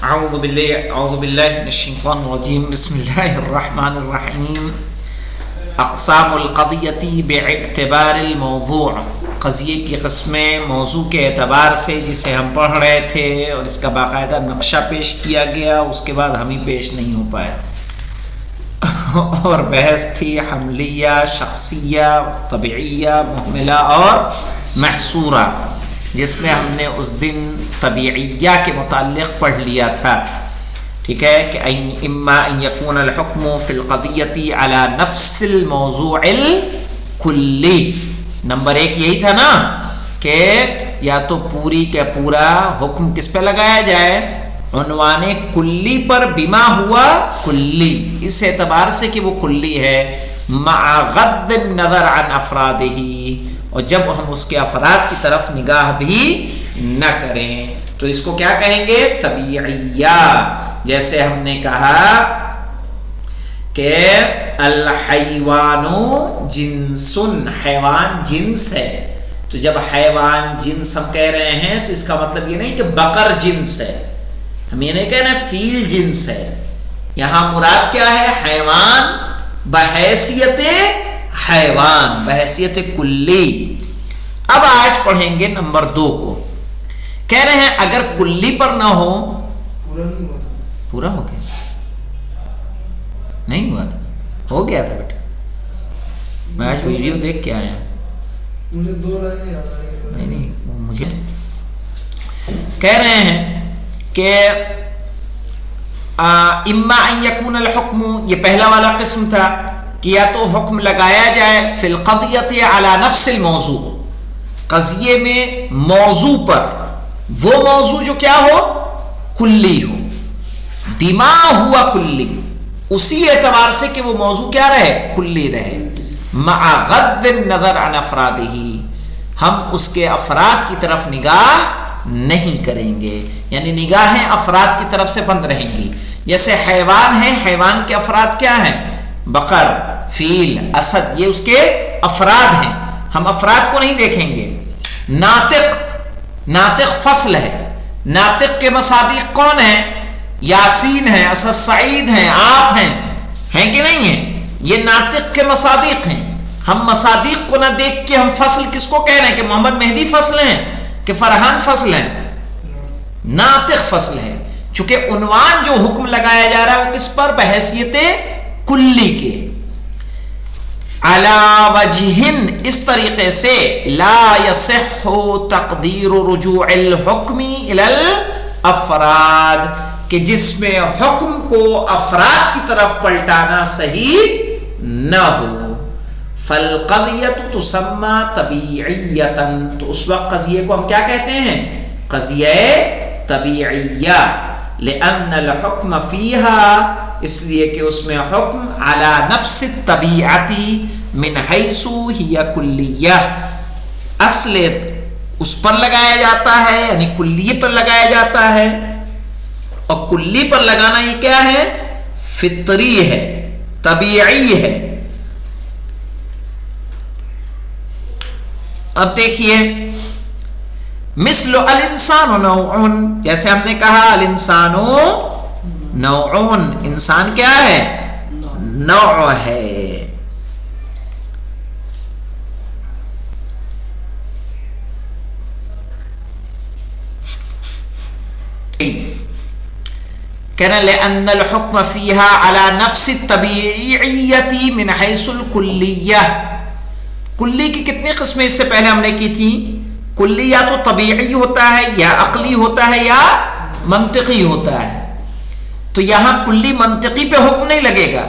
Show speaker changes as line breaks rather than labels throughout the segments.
اعوذ باللہ من الشیطان الرجیم بسم اللہ الرحمن الرحیم اقسام القضیۃ باعتبار الموضوع، قضیے کی قسمیں موضوع کے اعتبار سے، جسے ہم پڑھ رہے تھے اور اس کا باقاعدہ نقشہ پیش کیا گیا، اس کے بعد ہم ہی پیش نہیں ہو پائے اور بحث تھی حملیہ، شخصیہ، طبیعیہ، محملہ اور محصورہ، جس میں ہم نے اس دن طبیعیہ کے متعلق پڑھ لیا تھا، ٹھیک ہے، کہ اما ان یکون الحکم فی القضیۃ علی نفس الموضوع الکلی، نمبر 1 یہی تھا نا، کہ یا تو پوری کا پورا حکم کس پہ لگایا جائے، عنوان کلی پر، بما ہوا کلی، اس اعتبار سے کہ وہ کلی ہے، مع غض النظر عن افرادہ، اور جب ہم اس کے افراد کی طرف نگاہ بھی نہ کریں تو اس کو کیا کہیں گے، طبیعیہ۔ جیسے ہم نے کہا کہ الحیوان جنس، حیوان جنس ہے، تو جب حیوان جنس ہم کہہ رہے ہیں تو اس کا مطلب یہ نہیں کہ بقر جنس ہے، ہم یہ نہیں کہنا فیل جنس ہے، یہاں مراد کیا ہے، حیوان بحیثیت حیوان، بحیثیت کلی۔ اب آج پڑھیں گے نمبر 2 کو، کہہ رہے ہیں اگر کلی پر نہ ہو، پورا ہو گیا، نہیں ہوا تھا، ہو گیا تھا بیٹا، میں آج ویڈیو دیکھ کے آیا، مجھے 2 لائنیں یاد آ رہی، نہیں مجھے کہہ رہے ہیں کہ اما ان یکون الحکم، یہ پہلا والا قسم تھا کہ یا تو حکم لگایا جائے فی القضیۃ علی نفس الموضوع، قضیے میں موضوع پر، وہ موضوع جو کیا ہو، کلی ہو، بما ہوا کلی، اسی اعتبار سے کہ وہ موضوع کیا رہے، کلی رہے، مع غض النظر عن افرادہ، ہم اس کے افراد کی طرف نگاہ نہیں کریں گے، یعنی نگاہیں افراد کی طرف سے بند رہیں گی۔ جیسے حیوان ہے، حیوان کے افراد کیا ہیں، بقر، فیل، اسد، یہ اس کے افراد ہیں، ہم افراد کو نہیں دیکھیں گے۔ ناطق فصل ہے، ناطق کے مصادیق کون ہیں، یاسین ہیں، اسد سعید ہیں، آپ ہیں کہ نہیں ہیں، یہ ناطق کے مصادیق ہیں، ہم مصادیق کو نہ دیکھ کے ہم فصل کس کو کہہ رہے ہیں، کہ محمد مہدی فصل ہیں کہ فرحان فصل ہیں، ناطق فصل ہے، چونکہ عنوان جو حکم لگایا جا رہا ہے وہ کس پر، بحیثیت کلی کے، علی وجہ، اس طریقے سے، لا یصح تقدیر رجوع الحکم الی الافراد، کہ جس میں حکم کو افراد کی طرف پلٹانا صحیح نہ ہو، فالقضیۃ تسمى طبیعیۃ، تو اس وقت قضیے کو ہم کیا کہتے ہیں، قضیہ طبیعیہ، لأن الحکم فیہا، اس لیے کہ اس میں حکم علی نفس الطبیعت من حیث ہی کلیہ، اصل اس پر لگایا جاتا ہے، یعنی کلی پر لگایا جاتا ہے، اور کلی پر لگانا یہ کیا ہے، فطری ہے، طبیعی ہے۔ اب دیکھیے، مثل الانسان نوع، جیسے ہم نے کہا الانسان نوع، انسان کیا ہے، نوع ہے، کہنا لأن الحکم فیہا علی نفس الطبیعیت من حیث الکلیہ، کلی کی کتنی قسمیں اس سے پہلے ہم نے کی تھی، کلی یا تو طبیعی ہوتا ہے، یا عقلی ہوتا ہے، یا منطقی ہوتا ہے، تو یہاں کلی منطقی پہ حکم نہیں لگے گا،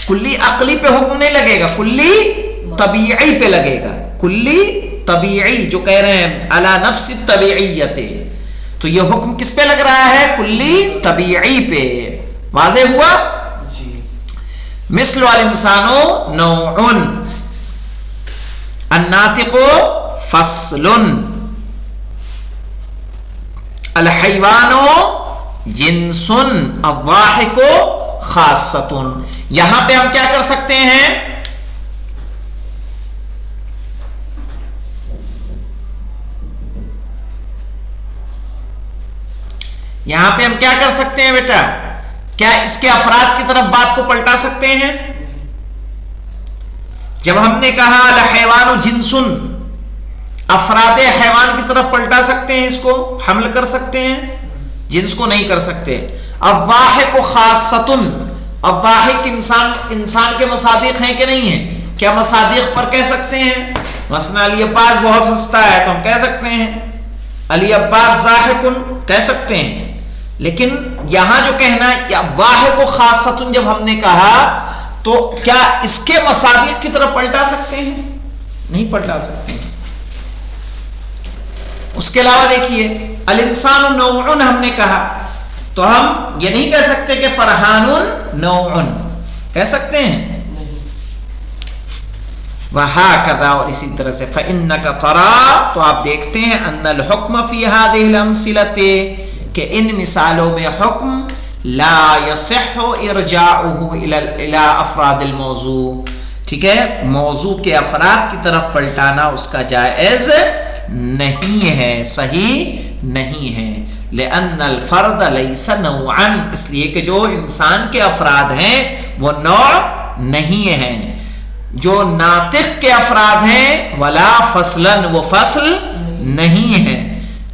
کلی عقلی پہ حکم نہیں لگے گا، کلی طبیعی پہ لگے گا، کلی طبیعی جو کہہ رہے ہیں علی نفس الطبیعیت، تو یہ حکم کس پہ لگ رہا ہے، کلی طبیعی پہ، واضح ہوا۔ مثل الانسان نوع، الناطق فصل، الحیوان جنس، الضاحک خاصۃ، یہاں پہ ہم کیا کر سکتے ہیں، یہاں پہ ہم کیا کر سکتے ہیں بیٹا؟ کیا اس کے افراد کی طرف بات کو پلٹا سکتے ہیں؟ جب ہم نے کہا الحیوان جنسن، افراد حیوان کی طرف پلٹا سکتے ہیں، اس کو حمل کر سکتے ہیں؟ جنس کو نہیں کر سکتے. الضاحک خاصۃ، الضاحک انسان کے مصادیق ہیں کہ نہیں ہیں؟ کیا مصادیق پر کہہ سکتے ہیں؟ مثلا علی عباس بہت ہنستا ہے تو ہم کہہ سکتے ہیں علی عباس ضاحکن، کہہ سکتے ہیں. لیکن یہاں جو کہنا ہے الضاحک خاصۃ، جب ہم نے کہا تو کیا اس کے مصادیق کی طرف پلٹا سکتے ہیں؟ نہیں پلٹا سکتے ہیں. اس کے علاوہ دیکھیے الانسان نوع ہم نے کہا تو ہم یہ نہیں کہہ سکتے کہ فرحان نوع، کہہ سکتے ہیں؟ وہکذا، اور اسی طرح سے فإنک ترى، تو آپ دیکھتے ہیں ان الحکم فی هذه الامثلة، کہ ان مثالوں میں حکم لا یصح ارجاعه الى افراد الموضوع، ٹھیک ہے، موضوع کے افراد کی طرف پلٹانا اس کا جائز نہیں ہے، صحیح نہیں ہے. لأن الفرد ليس نوعا، اس لیے کہ جو انسان کے افراد ہیں وہ نوع نہیں ہیں. جو ناطق کے افراد ہیں ولا فصلا، وہ فصل نہیں ہے.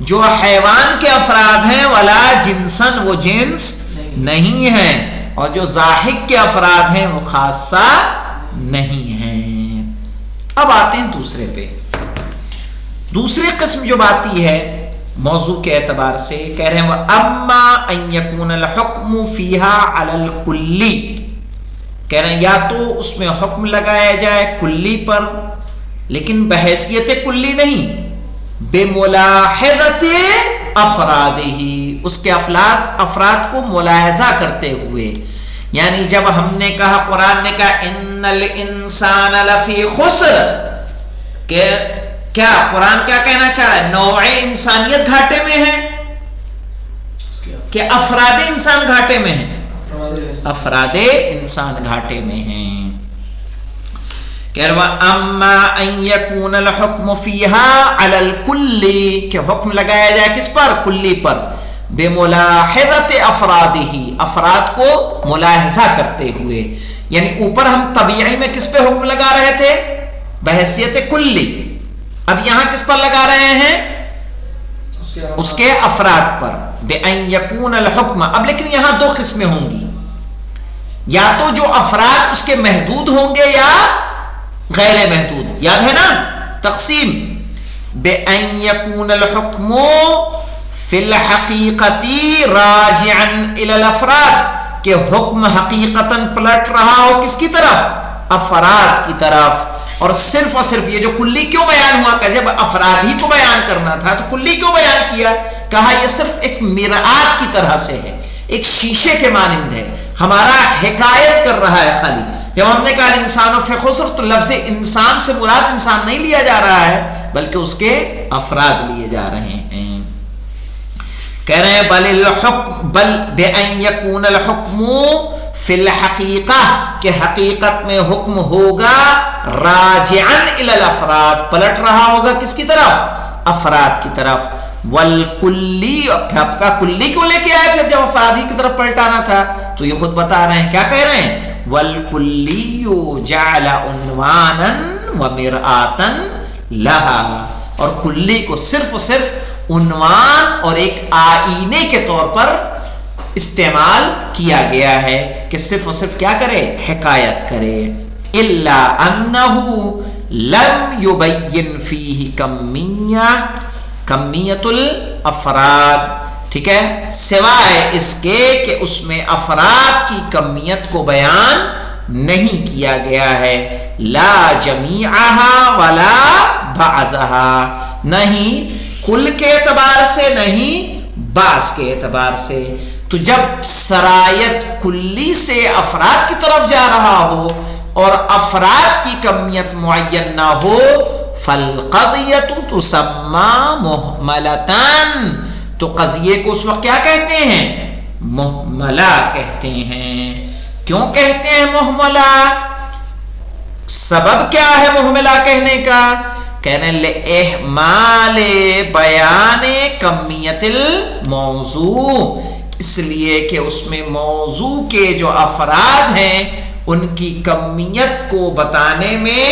جو حیوان کے افراد ہیں ولا جنسن، وہ جنس نہیں ہے. اور جو ضاحک کے افراد ہیں وہ خاصہ نہیں ہیں. اب آتے ہیں دوسرے پہ. دوسری قسم جو آتی ہے موضوع کے اعتبار سے، کہہ رہے ہیں وَأَمَّا أَن يَكُونَ الْحُكْمُ فِيهَا عَلَى الْكُلِّ، کہہ رہے ہیں یا تو اس میں حکم لگایا جائے کلی پر، لیکن بحیثیت کلی نہیں، بِمُلَاحِظَةِ أَفْرَادِهِ، اس کے افراد کو ملاحظہ کرتے ہوئے. یعنی جب ہم نے کہا، قرآن نے کہا اِنَّ الْإِنسَانَ لَفِي خُسْرٍ، کہ کیا قرآن کیا کہنا چاہ رہا ہے؟ نوع انسانیت گھاٹے میں ہے کہ افراد انسان گھاٹے میں ہیں؟ افراد انسان گھاٹے میں ہیں. کہہ رہا اما ان یکون الحکم فیہا علی الکل، کہ حکم لگایا جائے کس پر؟ کلی پر. بملاحظت افرادہ، افراد کو ملاحظہ کرتے ہوئے. یعنی اوپر ہم طبیعی میں کس پہ حکم لگا رہے تھے؟ بحیثیت کلی. اب یہاں کس پر لگا رہے ہیں؟ اس کے افراد پر. بأن یکون الحکم. اب لیکن یہاں دو قسمیں ہوں گی، یا تو جو افراد اس کے محدود ہوں گے یا غیر محدود. یاد ہے نا تقسیم؟ بأن یکون الحکم فی الحقیقت راجعا الی الافراد، کہ حکم حقیقتاً پلٹ رہا ہو کس کی طرف؟ افراد کی طرف. اور صرف یہ جو کلی کیوں بیان ہوا، کہ جب افراد ہی کو بیان کرنا تھا تو کلی کیوں بیان کیا؟ کہا یہ صرف ایک مرآت کی طرح سے ہے، ایک شیشے کے مانند ہے، ہمارا حکایت کر رہا ہے خالی. جب ہم نے کہا انسانوں فی خسر، تو لفظ انسان سے مراد انسان نہیں لیا جا رہا ہے بلکہ اس کے افراد لیے جا رہے ہیں. کہہ رہے ہیں بل بأن یکون الحکم فی الحقیقہ، کہ حقیقت میں حکم ہوگا راجعا الی الافراد، پلٹ رہا ہوگا کس کی طرف؟ افراد کی طرف. والکلی، آپ کا کلی کو لے کے آئے پھر جب افراد ہی کی طرف پلٹانا تھا، تو یہ خود بتا رہے ہیں، کیا کہہ رہے ہیں؟ والکلی جعل عنوانا ومرآتا لہا، اور کلی کو صرف عنوان اور ایک آئینے کے طور پر استعمال کیا گیا ہے کہ صرف کیا کرے؟ حکایت کرے. الا انه لم يبين فيه کمیت الافراد، ٹھیک ہے، سوائے اس کے کہ اس میں افراد کی کمیت کو بیان نہیں کیا گیا ہے. لا جمیعها ولا بعضها، نہیں کل کے اعتبار سے نہیں بعض کے اعتبار سے. تو جب سرایت کلی سے افراد کی طرف جا رہا ہو اور افراد کی کمیت معین نہ ہو، فالقضیۃ تسمى محملتان، تو قضیے کو اس وقت کیا کہتے ہیں؟ محملہ کہتے ہیں. کیوں کہتے ہیں محملہ؟ سبب کیا ہے محملہ کہنے کا؟ کہنے لِإِحْمَالِ بیان کمیت الموضوع، اس لیے کہ اس میں موضوع کے جو افراد ہیں ان کی کمیت کو بتانے میں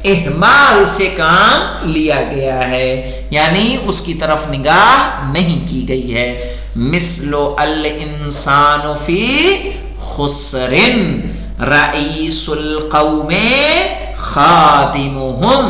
اہمال سے کام لیا گیا ہے، یعنی اس کی طرف نگاہ نہیں کی گئی ہے۔ مثل الانسان فی خسر رئیس القوم خادمہم۔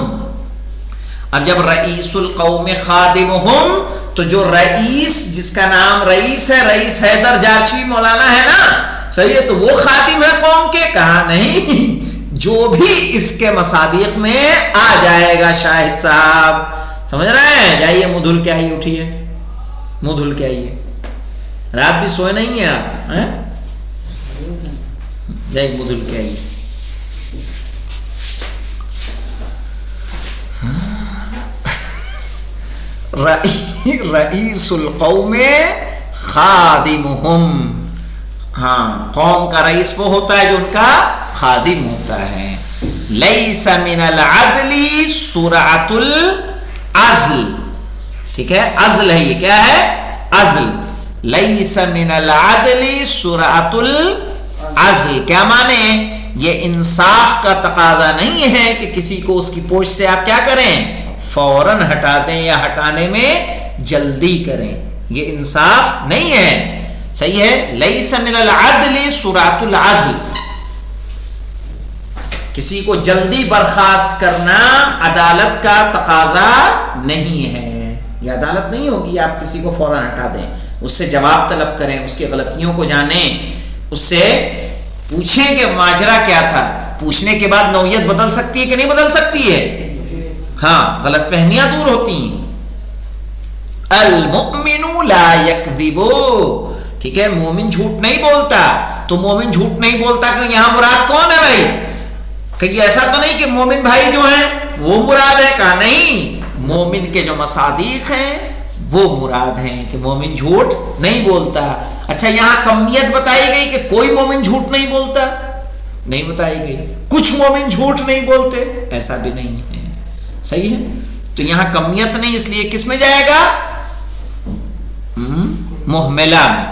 اب جب رئیس القوم خادمہم تو جو رئیس، جس کا نام رئیس ہے، رئیس حیدر جاچی مولانا ہے نا، صحیح ہے، تو وہ خادم ہے قوم کے؟ کہا نہیں، جو بھی اس کے مصادیق میں آ جائے گا۔ شاہد صاحب سمجھ رہے ہیں؟ جائیے منہ دھل کے آئیے، اٹھیے منہ دھل کے آئیے، رات بھی سوئے نہیں ہیں آپ، جائیے منہ دھل کے آئیے۔ رئیس القوم خادمہم، ہاں قوم کا رئیس وہ ہوتا ہے جو ان کا خادم ہوتا ہے۔ لیس من العدل سرعۃ العزل، ٹھیک ہے، عزل ہے، یہ کیا ہے؟ عزل۔ لیس من العدل سرعۃ العزل کیا مانے؟ یہ انصاف کا تقاضا نہیں ہے کہ کسی کو اس کی پوچھ سے آپ کیا کریں؟ فوراً ہٹا دیں یا ہٹانے میں جلدی کریں، یہ انصاف نہیں ہے، صحیح ہے۔ لیس من العدل سرعۃ العزل، کسی کو جلدی برخاست کرنا عدالت کا تقاضا نہیں ہے، یہ عدالت نہیں ہوگی آپ کسی کو فوراً ہٹا دیں، اس سے جواب طلب کریں، اس کی غلطیوں کو جانیں، اس سے پوچھیں کہ ماجرا کیا تھا۔ پوچھنے کے بعد نوعیت بدل سکتی ہے کہ نہیں بدل سکتی ہے؟ ہاں، غلط فہمیاں دور ہوتی ہیں۔ المؤمن لا یکذب، ٹھیک ہے، مومن جھوٹ نہیں بولتا۔ تو مومن جھوٹ نہیں بولتا کہ یہاں مراد کون ہے بھائی؟ کہ ایسا تو نہیں کہ مومن بھائی جو ہیں وہ مراد ہے، کہا نہیں، مومن کے جو مصادیق ہیں وہ مراد ہیں کہ مومن جھوٹ نہیں بولتا۔ اچھا، یہاں کمیت بتائی گئی کہ کوئی مومن جھوٹ نہیں بولتا؟ نہیں بتائی گئی۔ کچھ مومن جھوٹ نہیں بولتے؟ ایسا بھی نہیں ہے، صحیح ہے۔ تو یہاں کمیت نہیں، اس لیے کس میں جائے گا؟ محملہ میں۔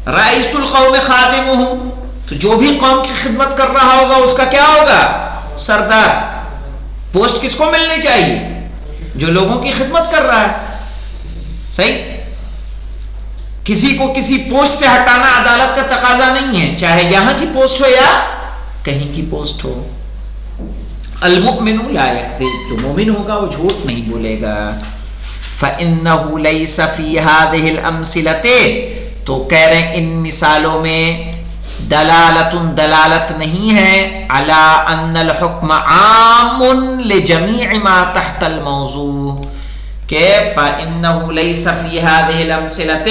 رئیس القوم خادمہم، تو جو بھی قوم کی خدمت کر رہا ہوگا اس کا کیا ہوگا؟ سردار۔ پوسٹ کس کو ملنی چاہیے؟ جو لوگوں کی خدمت کر رہا ہے، صحیح۔ کسی کو کسی پوسٹ سے ہٹانا عدالت کا تقاضا نہیں ہے، چاہے یہاں کی پوسٹ ہو یا کہیں کی پوسٹ ہو۔ المؤمن لا یکذب، جو مومن ہوگا وہ جھوٹ نہیں بولے گا۔ فإنه ليس في هذه الأمثلة، تو کہہ رہے ہیں ان مثالوں میں دلالت نہیں ہے على ان الحکم عام لجميع ما تحت الموضوع، کہ فإنه ليس في هذه الأمثلة،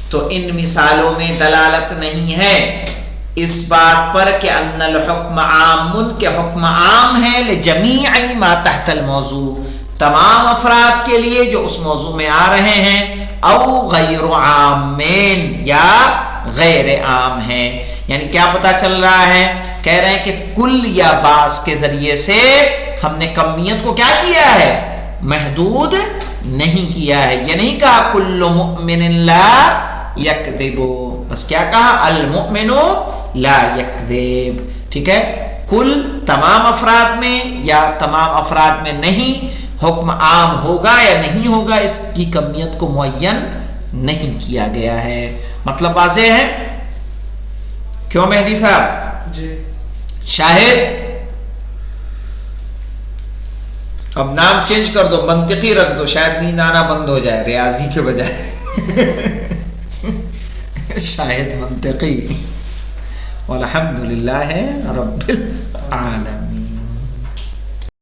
تو ان مثالوں میں دلالت نہیں ہے اس بات پر کہ ان الحکم عام، کہ حکم عام ہے لجمیع ما تحت الموضوع، تمام افراد کے لیے جو اس موضوع میں آ رہے ہیں، او غیر عامین، یا غیر عام ہیں۔ یعنی کیا پتا چل رہا ہے؟ کہہ رہے ہیں کہ کل یا بعض کے ذریعے سے ہم نے کمیت کو کیا کیا ہے؟ محدود نہیں کیا ہے۔ یہ نہیں کہا کل مؤمن لا یکذب، بس کیا کہا؟ المؤمن لا یکذب، ٹھیک ہے۔ کل تمام افراد میں یا تمام افراد میں نہیں، حکم عام ہوگا یا نہیں ہوگا اس کی کمیت کو معین نہیں کیا گیا ہے۔ مطلب واضح ہے؟ کیوں مہدی صاحب؟
جی
شاہد اب نام چینج کر دو، منطقی رکھ دو، شاید نیند آنا بند ہو جائے ریاضی کے بجائے۔ شاہد منطقی، والحمدللہ رب العالمین۔